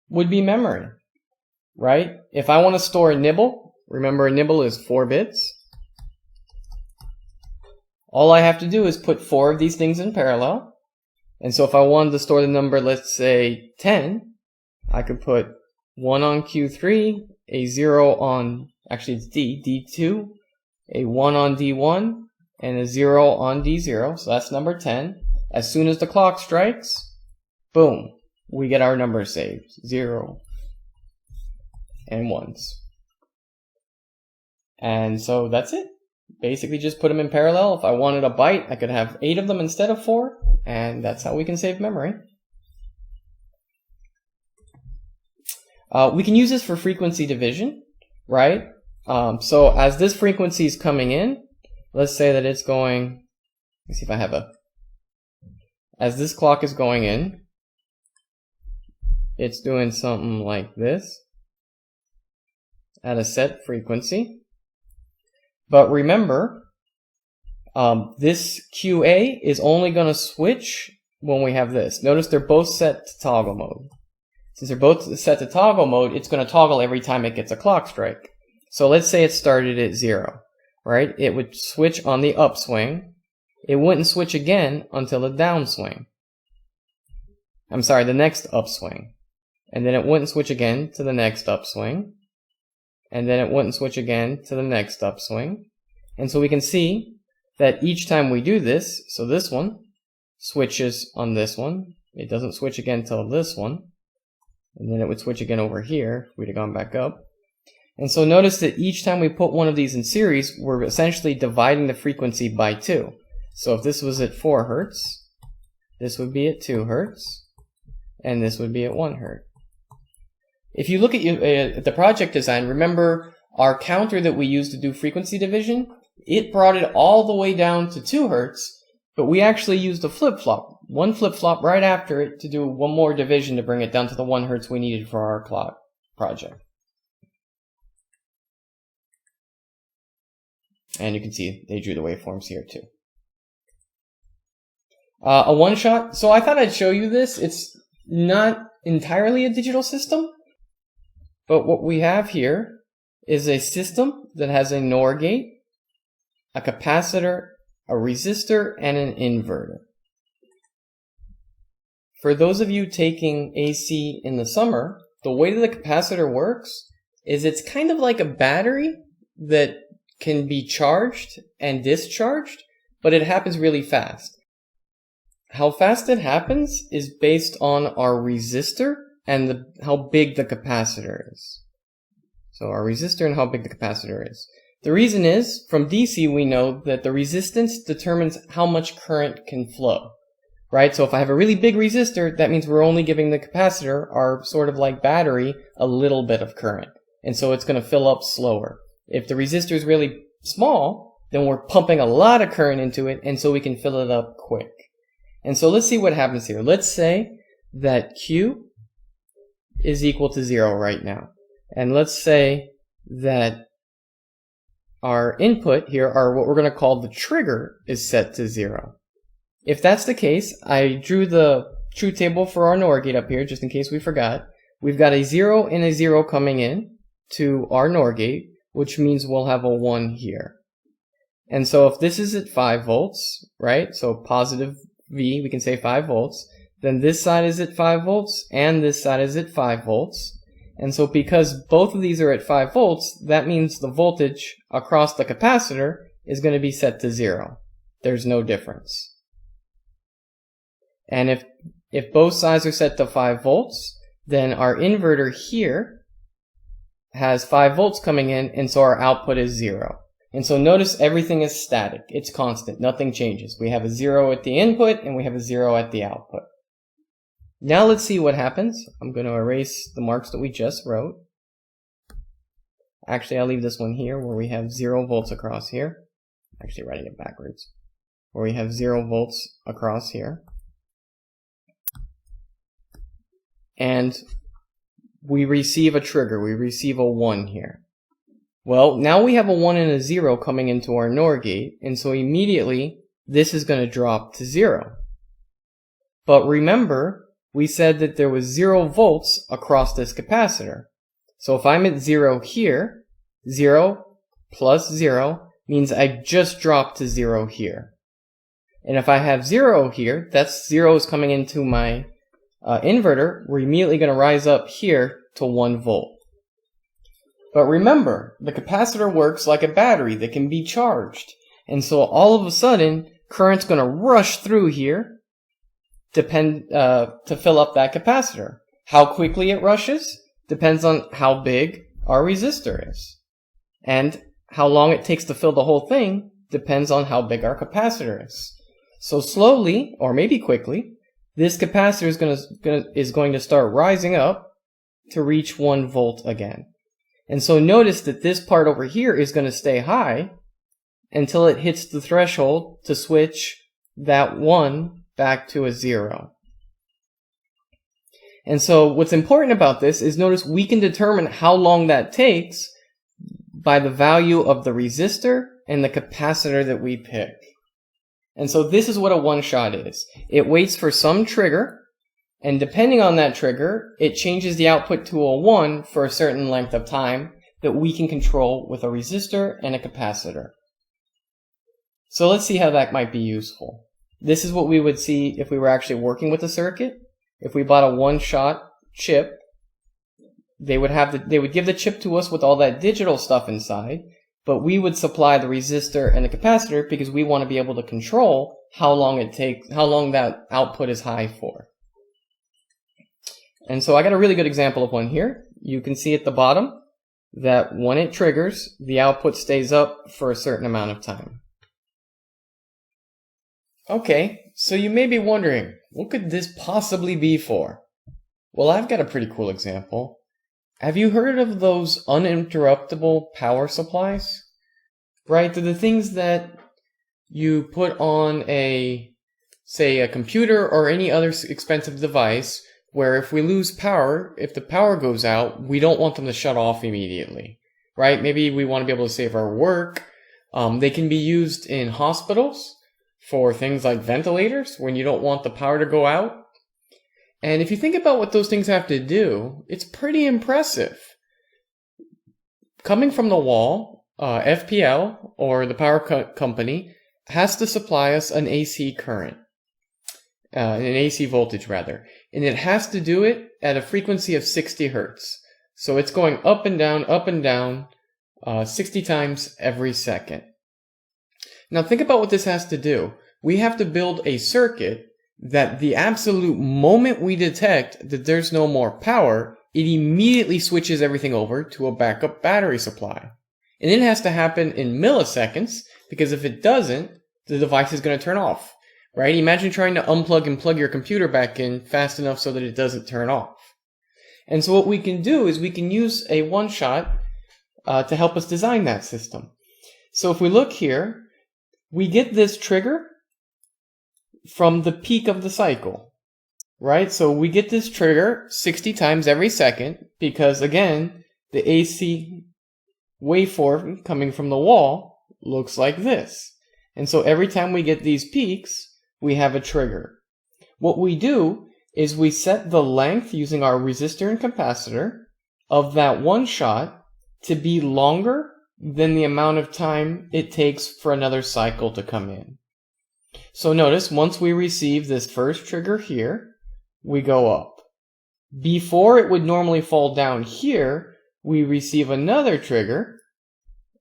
would be memory, right? If I want to store a nibble, remember a nibble is 4 bits. All I have to do is put 4 of these things in parallel. And so if I wanted to store the number, let's say 10, I could put 1 on Q3, a 0 on, actually it's D2, a 1 on D1, and a 0 on D0, so that's number 10. As soon as the clock strikes, boom, we get our number saved, 0 and 1s. And so that's it. Basically just put them in parallel. If I wanted a byte, I could have 8 of them instead of 4, and that's how we can save memory. We can use this for frequency division, right? So as this frequency is coming in, let's say that it's going, let's see if I have as this clock is going in, it's doing something like this at a set frequency. But remember, this QA is only going to switch when we have this. Notice they're both set to toggle mode. Since they're both set to toggle mode, it's going to toggle every time it gets a clock strike. So let's say it started at 0, right? It would switch on the upswing. It wouldn't switch again until the downswing. I'm sorry, the next upswing. And then it wouldn't switch again to the next upswing. And then it wouldn't switch again to the next upswing. And so we can see that each time we do this, so this one switches on this one. It doesn't switch again till this one. And then it would switch again over here if we'd have gone back up. And so notice that each time we put one of these in series, we're essentially dividing the frequency by 2. So if this was at 4 Hertz, this would be at 2 Hertz, and this would be at 1 Hertz. If you look at the project design, remember our counter that we used to do frequency division, it brought it all the way down to 2 Hertz, but we actually used a flip-flop, one flip-flop right after it to do one more division to bring it down to the 1 Hertz we needed for our clock project. And you can see they drew the waveforms here too. A one-shot. So I thought I'd show you this. It's not entirely a digital system, but what we have here is a system that has a NOR gate, a capacitor, a resistor, and an inverter. For those of you taking AC in the summer, the way that the capacitor works is it's kind of like a battery that can be charged and discharged, but it happens really fast. How fast it happens is based on our resistor and how big the capacitor is. So our resistor and how big the capacitor is. The reason is, from DC we know that the resistance determines how much current can flow. Right? So if I have a really big resistor, that means we're only giving the capacitor, our sort of like battery, a little bit of current. And so it's going to fill up slower. If the resistor is really small, then we're pumping a lot of current into it, and so we can fill it up quick. And so let's see what happens here. Let's say that Q is equal to 0 right now. And let's say that our input here, or what we're going to call the trigger, is set to 0. If that's the case, I drew the truth table for our NOR gate up here, just in case we forgot. We've got a 0 and a 0 coming in to our NOR gate, which means we'll have a 1 here. And so if this is at 5 volts, right, so positive V, we can say 5 volts, then this side is at 5 volts, and this side is at 5 volts. And so because both of these are at 5 volts, that means the voltage across the capacitor is going to be set to 0. There's no difference. And if both sides are set to 5 volts, then our inverter here has 5 volts coming in, and so our output is 0. And so notice everything is static. It's constant. Nothing changes. We have a 0 at the input, and we have a 0 at the output. Now let's see what happens. I'm going to erase the marks that we just wrote. Actually, I'll leave this one here where we have 0 volts across here. Actually, writing it backwards. Where we have 0 volts across here. And we receive a trigger. We receive a 1 here. Well, now we have a 1 and a 0 coming into our NOR gate, and so immediately this is going to drop to 0. But remember, we said that there was 0 volts across this capacitor. So if I'm at 0 here, 0 plus 0 means I just dropped to 0 here. And if I have 0 here, that's 0 is coming into my inverter, we're immediately going to rise up here to 1 volt. But remember, the capacitor works like a battery that can be charged. And so all of a sudden, current's going to rush through here to fill up that capacitor. How quickly it rushes depends on how big our resistor is. And how long it takes to fill the whole thing depends on how big our capacitor is. So slowly, or maybe quickly, this capacitor is going to start rising up to reach 1 volt again. And so notice that this part over here is going to stay high until it hits the threshold to switch that 1 back to a 0. And so what's important about this is notice we can determine how long that takes by the value of the resistor and the capacitor that we pick. And so this is what a one-shot is. It waits for some trigger, and depending on that trigger, it changes the output to a 1 for a certain length of time that we can control with a resistor and a capacitor. So let's see how that might be useful. This is what we would see if we were actually working with a circuit. If we bought a one-shot chip, they would give the chip to us with all that digital stuff inside, but we would supply the resistor and the capacitor because we want to be able to control how long that output is high for. And so I got a really good example of one here. You can see at the bottom that when it triggers, the output stays up for a certain amount of time. Okay, so you may be wondering, what could this possibly be for? Well, I've got a pretty cool example. Have you heard of those uninterruptible power supplies? Right, they're the things that you put on say a computer or any other expensive device where if we lose power, if the power goes out, we don't want them to shut off immediately. Right, maybe we want to be able to save our work. They can be used in hospitals for things like ventilators when you don't want the power to go out. And if you think about what those things have to do, it's pretty impressive. coming from the wall, FPL, or the power company, has to supply us an AC current, an AC voltage rather, and it has to do it at a frequency of 60 Hertz. So it's going up and down, 60 times every second. Now think about what this has to do. We have to build a circuit that the absolute moment we detect that there's no more power, it immediately switches everything over to a backup battery supply. And it has to happen in milliseconds, because if it doesn't, the device is going to turn off, right? Imagine trying to unplug and plug your computer back in fast enough so that it doesn't turn off. And so what we can do is we can use a one-shot to help us design that system. So if we look here, we get this trigger from the peak of the cycle, right? So we get this trigger 60 times every second because, again, the AC waveform coming from the wall looks like this. And so every time we get these peaks, we have a trigger. What we do is we set the length using our resistor and capacitor of that one shot to be longer than the amount of time it takes for another cycle to come in. So notice, once we receive this first trigger here, we go up. Before it would normally fall down here, we receive another trigger,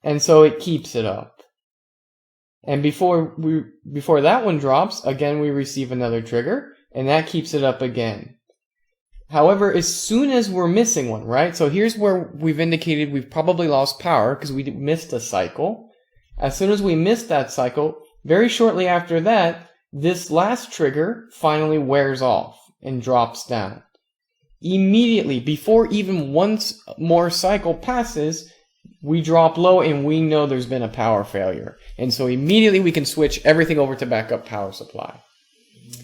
and so it keeps it up. And before that one drops, again we receive another trigger, and that keeps it up again. However, as soon as we're missing one, right? So here's where we've indicated we've probably lost power because we missed a cycle. As soon as we missed that cycle, very shortly after that, this last trigger finally wears off and drops down. Immediately, before even one more cycle passes, we drop low and we know there's been a power failure. And so immediately we can switch everything over to backup power supply.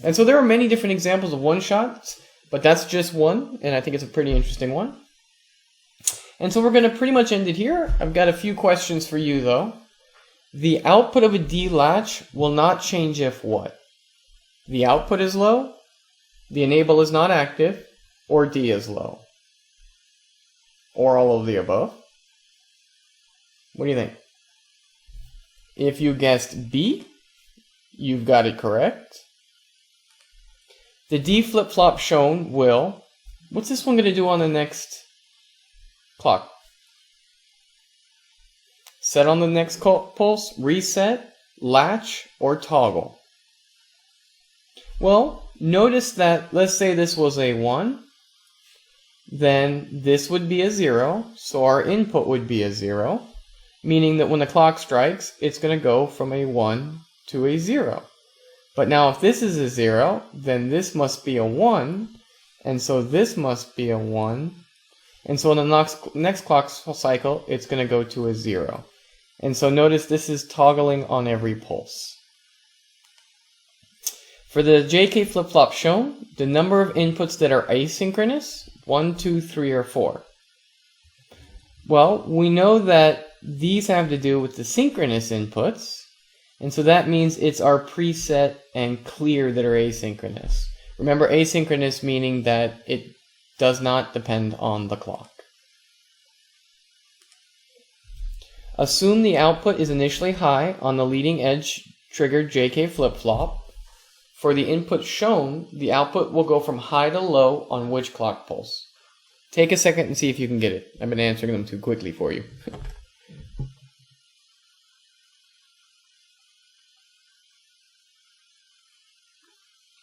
And so there are many different examples of one-shots, but that's just one, and I think it's a pretty interesting one. And so we're going to pretty much end it here. I've got a few questions for you, though. The output of a D latch will not change if what? The output is low, the enable is not active, or D is low? Or all of the above? What do you think? If you guessed B, you've got it correct. The D flip-flop shown will... What's this one going to do on the next clock? Set on the next pulse, reset, latch, or toggle? Well, notice that, let's say this was a 1, then this would be a 0, so our input would be a 0, meaning that when the clock strikes, it's going to go from a 1 to a 0. But now if this is a 0, then this must be a 1, and so this must be a 1, and so in the next clock cycle, it's going to go to a 0. And so notice this is toggling on every pulse. For the JK flip-flop shown, the number of inputs that are asynchronous, 1, 2, 3, or 4. Well, we know that these have to do with the synchronous inputs, and so that means it's our preset and clear that are asynchronous. Remember, asynchronous meaning that it does not depend on the clock. Assume the output is initially high on the leading edge triggered JK flip-flop. For the input shown, the output will go from high to low on which clock pulse? Take a second and see if you can get it. I've been answering them too quickly for you.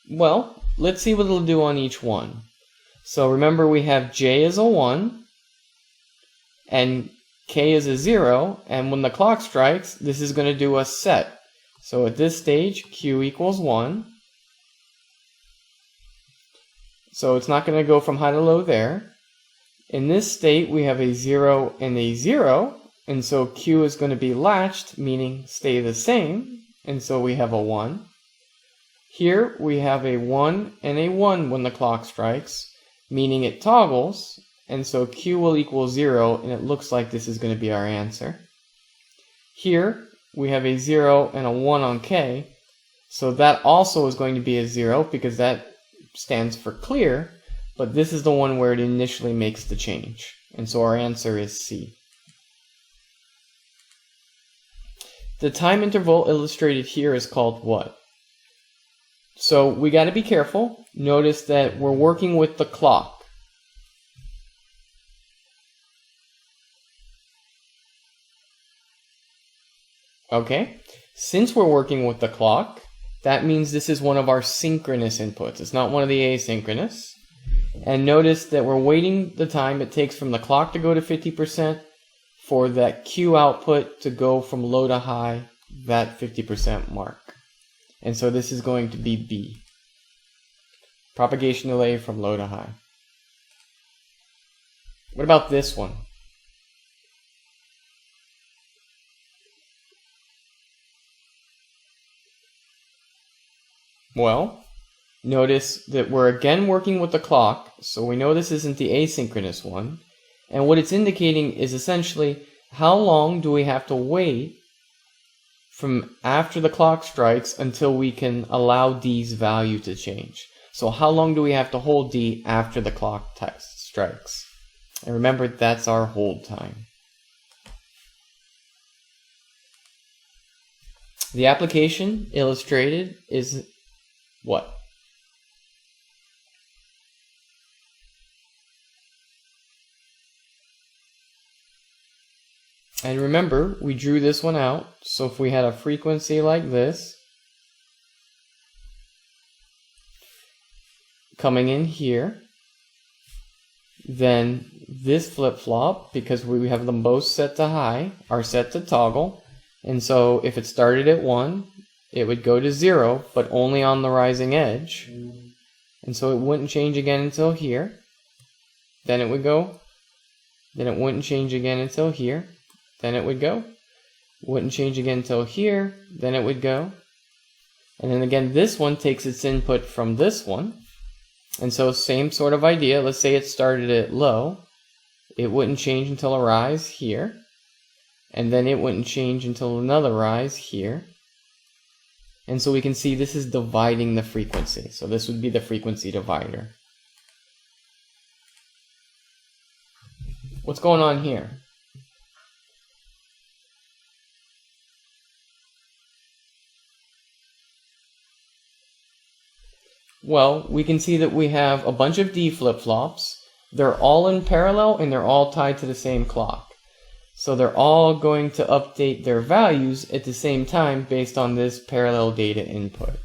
Well, let's see what it'll do on each one. So remember, we have J as a 1 and K is a 0, and when the clock strikes, this is going to do a set. So at this stage, Q equals 1. So it's not going to go from high to low there. In this state, we have a 0 and a 0, and so Q is going to be latched, meaning stay the same, and so we have a 1. Here we have a 1 and a 1 when the clock strikes, meaning it toggles, and so Q will equal 0, and it looks like this is going to be our answer. Here we have a 0 and a 1 on K, so that also is going to be a 0 because that stands for clear, but this is the one where it initially makes the change, and so our answer is C. the time interval illustrated here is called what? So we got to be careful. Notice that we're working with the clock. Okay, since we're working with the clock, that means this is one of our synchronous inputs. It's not one of the asynchronous. And notice that we're waiting the time it takes from the clock to go to 50% for that Q output to go from low to high, that 50% mark. And so this is going to be B. Propagation delay from low to high. What about this one? Well, notice that we're again working with the clock, so we know this isn't the asynchronous one. And what it's indicating is essentially how long do we have to wait from after the clock strikes until we can allow D's value to change. So how long do we have to hold D after the clock strikes? And remember, that's our hold time. The application illustrated is what? And remember, we drew this one out. So if we had a frequency like this, coming in here, then this flip-flop, because we have them both set to high, are set to toggle. And so if it started at 1, it would go to 0, but only on the rising edge. And so it wouldn't change again until here. Then it would go. Then it wouldn't change again until here. Then it would go. Wouldn't change again until here. Then it would go. And then again, this one takes its input from this one. And so same sort of idea. Let's say it started at low. It wouldn't change until a rise here. And then it wouldn't change until another rise here. And so we can see this is dividing the frequency. So this would be the frequency divider. What's going on here? Well, we can see that we have a bunch of D flip-flops. They're all in parallel and they're all tied to the same clock. So they're all going to update their values at the same time based on this parallel data input.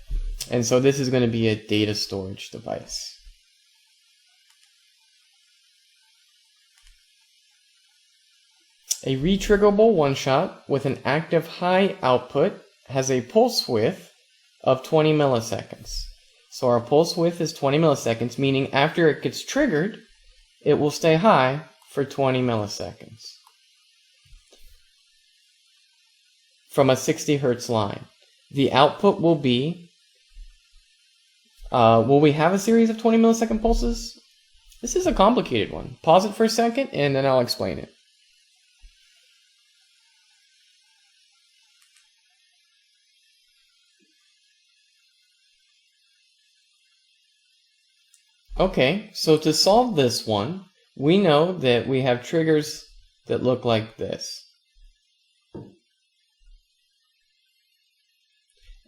And so this is going to be a data storage device. A retriggerable one-shot with an active high output has a pulse width of 20 milliseconds. So our pulse width is 20 milliseconds, meaning after it gets triggered, it will stay high for 20 milliseconds. From a 60 hertz line. The output will be, will we have a series of 20 millisecond pulses? This is a complicated one. Pause it for a second and then I'll explain it. Okay, so to solve this one, we know that we have triggers that look like this.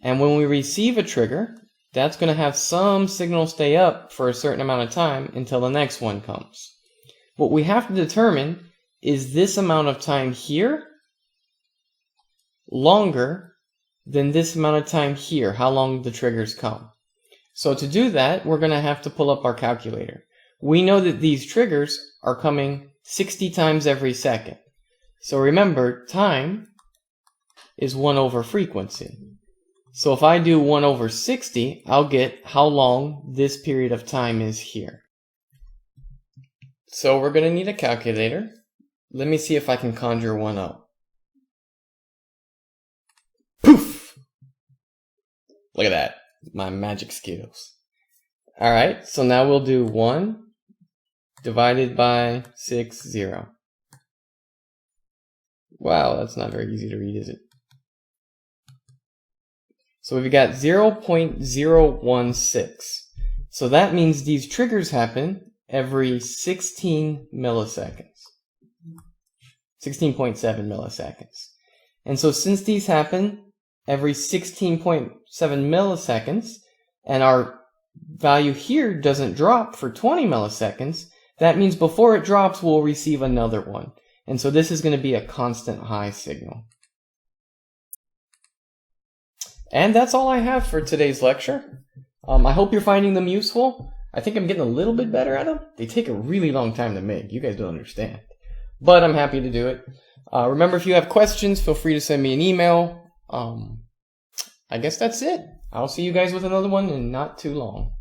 And when we receive a trigger, that's going to have some signal stay up for a certain amount of time until the next one comes. What we have to determine is this amount of time here longer than this amount of time here, how long the triggers come. So to do that, we're going to have to pull up our calculator. We know that these triggers are coming 60 times every second. So remember, time is 1 over frequency. So if I do 1 over 60, I'll get how long this period of time is here. So we're going to need a calculator. Let me see if I can conjure one up. Poof! Look at that. My magic skills. Alright, so now we'll do 1 divided by 60. Wow, that's not very easy to read, is it? So we've got 0.016. So that means these triggers happen every 16 milliseconds. 16.7 milliseconds. And so since these happen every 16.7 milliseconds, and our value here doesn't drop for 20 milliseconds, that means before it drops, we'll receive another one. And so this is going to be a constant high signal. And that's all I have for today's lecture. I hope you're finding them useful. I think I'm getting a little bit better at them. They take a really long time to make. You guys don't understand. But I'm happy to do it. Remember, if you have questions, feel free to send me an email. I guess that's it. I'll see you guys with another one in not too long.